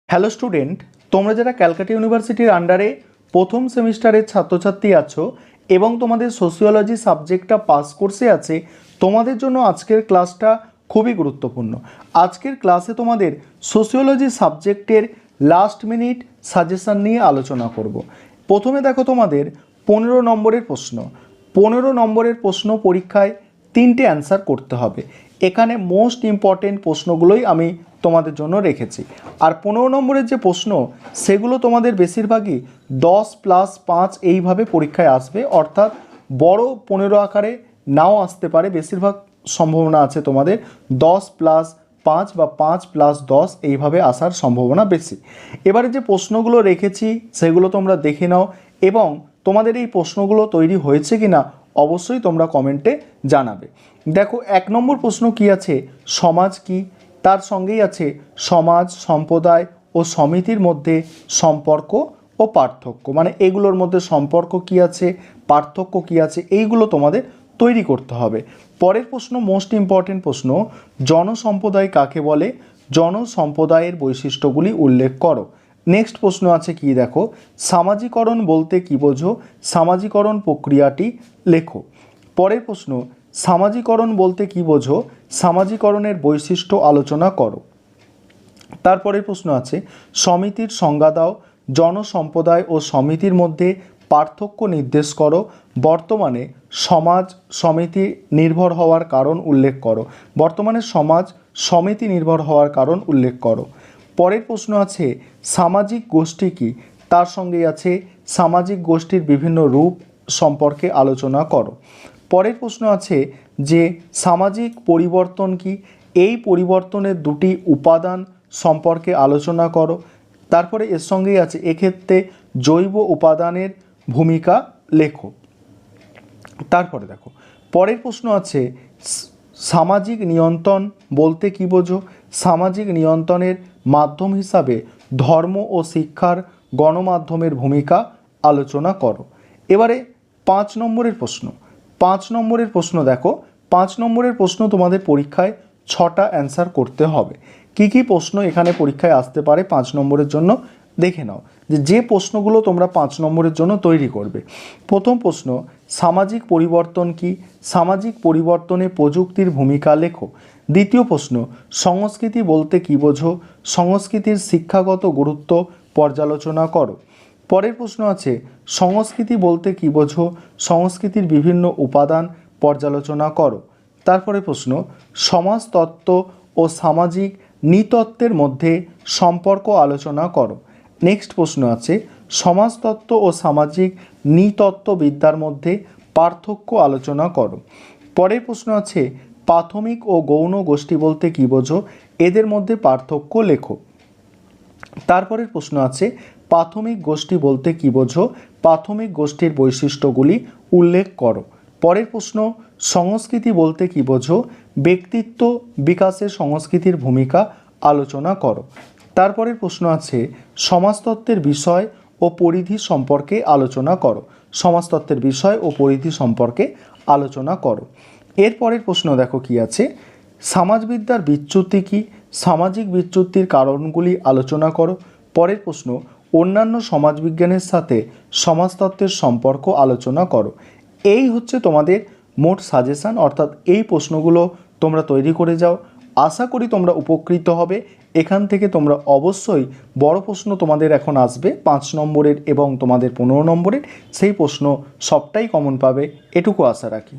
Hello student, তোমরা যারা ক্যালকাটা ইউনিভার্সিটির আন্ডারে প্রথম সেমিস্টারের ছাত্রছাত্রী আছো এবং তোমাদের সোশিওলজি সাবজেক্টটা পাস কোর্সে আছে, তোমাদের জন্য আজকের ক্লাসটা খুবই গুরুত্বপূর্ণ। আজকের ক্লাসে তোমাদের সোশিওলজি সাবজেক্টের লাস্ট মিনিট সাজেশন নিয়ে আলোচনা করব। প্রথমে দেখো, তোমাদের 15 নম্বরের প্রশ্ন। 15 নম্বরের প্রশ্ন পরীক্ষায় 3টে অ্যান্সার করতে হবে। এখানে মোস্ট ইম্পর্টেন্ট প্রশ্নগুলোই আমি তোমাদের জন্য রেখেছি। আর 15 নম্বরের যে প্রশ্ন, সেগুলো তোমাদের বেশিরভাগই 10+5 এইভাবে পরীক্ষায় আসবে, অর্থাৎ বড় 15 আকারে নাও আসতে পারে। বেশিরভাগ সম্ভাবনা আছে তোমাদের 10+5 বা 5+10 এইভাবে আসার সম্ভাবনা বেশি। এবারে যে প্রশ্নগুলো রেখেছি সেগুলো তোমরা দেখে নাও, এবং তোমাদের এই প্রশ্নগুলো তৈরি হয়েছে কিনা অবশ্যই তোমরা কমেন্টে জানাবে। দেখো, 1 নম্বর প্রশ্ন কি আছে, সমাজ কি? তার সঙ্গেই আছে সমাজ, সম্প্রদায় ও সমিতির মধ্যে সম্পর্ক ও পার্থক্য, মানে এগুলোর মধ্যে সম্পর্ক কি আছে, পার্থক্য কি আছে, এইগুলো তোমাদের তৈরি করতে হবে। পরের প্রশ্ন মোস্ট ইম্পর্টেন্ট প্রশ্ন, জনসম্প্রদায় কাকে বলে? জনসম্প্রদায়ের বৈশিষ্ট্যগুলি উল্লেখ করো। নেক্সট প্রশ্ন আছে কি, দেখো, সামাজিকরণ বলতে কি বোঝো? সামাজিকরণ প্রক্রিয়াটি লেখো। পরের প্রশ্ন, সামাজিকরণ বলতে কি বোঝো? সামাজিকরণের বৈশিষ্ট্য আলোচনা করো। তারপরের প্রশ্ন আছে, সমিতির সংজ্ঞা দাও। জনসম্প্রদায় ও সমিতির মধ্যে পার্থক্য নির্দেশ করো। বর্তমানে সমাজ সমিতি নির্ভর হওয়ার কারণ উল্লেখ করো। বর্তমানে সমাজ সমিতি নির্ভর হওয়ার কারণ উল্লেখ করো। পরের প্রশ্ন আছে, সামাজিক গোষ্ঠী কী? তার সঙ্গেই আছে সামাজিক গোষ্ঠীর বিভিন্ন রূপ সম্পর্কে আলোচনা করো। পরের প্রশ্ন আছে যে সামাজিক পরিবর্তন কি? এই পরিবর্তনের দুটি উপাদান সম্পর্কে আলোচনা করো। তারপরে এর সঙ্গেই আছে এক্ষেত্রে জৈব উপাদানের ভূমিকা লেখো। তারপরে দেখো, পরের প্রশ্ন আছে সামাজিক নিয়ন্ত্রণ বলতে কি বোঝো? সামাজিক নিয়ন্ত্রণের মাধ্যম হিসাবে ধর্ম ও শিক্ষার গণমাধ্যমের ভূমিকা আলোচনা করো। এবারে 5 নম্বরের প্রশ্ন। 5 নম্বরের প্রশ্ন দেখো, 5 নম্বরের প্রশ্ন তোমাদের পরীক্ষায় 6টা অ্যান্সার করতে হবে। কি কি প্রশ্ন এখানে পরীক্ষায় আসতে পারে 5 নম্বরের জন্য দেখে নাও, যে প্রশ্নগুলো তোমরা 5 নম্বরের জন্য তৈরি করবে। প্রথম প্রশ্ন, সামাজিক পরিবর্তন কি? সামাজিক পরিবর্তনে প্রযুক্তির ভূমিকা লেখো। দ্বিতীয় প্রশ্ন, সংস্কৃতি বলতে কি বোঝো? সংস্কৃতির শিক্ষাগত গুরুত্ব পর্যালোচনা করো। পরের প্রশ্ন আছে, সংস্কৃতি বলতে কি বোঝো? সংস্কৃতির বিভিন্ন উপাদান পর্যালোচনা করো। তারপরে প্রশ্ন, সমাজতত্ত্ব ও সামাজিক নৃতত্ত্বের মধ্যে সম্পর্ক আলোচনা করো। নেক্সট প্রশ্ন আছে, সমাজতত্ত্ব ও সামাজিক নৃতত্ত্ববিদ্যার মধ্যে পার্থক্য আলোচনা করো। পরের প্রশ্ন আছে, প্রাথমিক ও গৌণ গোষ্ঠী বলতে কি বোঝো? এদের মধ্যে পার্থক্য লেখো। তারপরের প্রশ্ন আছে, প্রাথমিক গোষ্ঠী বলতে কি বোঝো? প্রাথমিক গোষ্ঠীর বৈশিষ্ট্যগুলি উল্লেখ করো। পরের প্রশ্ন, সংস্কৃতি বলতে কি বোঝো? ব্যক্তিত্ব বিকাশে সংস্কৃতির ভূমিকা আলোচনা করো। তারপরের প্রশ্ন আছে, সমাজতত্ত্বের বিষয় ও পরিধি সম্পর্কে আলোচনা করো। সমাজতত্ত্বের বিষয় ও পরিধি সম্পর্কে আলোচনা করো। এরপরের প্রশ্ন দেখো কি আছে, সমাজবিদ্যার বিচ্যুতি কী? সামাজিক বিচ্যুতির কারণগুলি আলোচনা করো। পরের প্রশ্ন, অন্যান্য সমাজবিজ্ঞানের সাথে সমাজতত্ত্বের সম্পর্ক আলোচনা করো। এই হচ্ছে তোমাদের মোট সাজেশান, অর্থাৎ এই প্রশ্নগুলো তোমরা তৈরি করে যাও। আশা করি তোমরা উপকৃত হবে। এখান থেকে তোমরা অবশ্যই বড় প্রশ্ন তোমাদের এখন আসবে 5 নম্বরের এবং তোমাদের 15 নম্বরের, সেই প্রশ্ন সবটাই কমন পাবে, এটুকু আশা রাখি।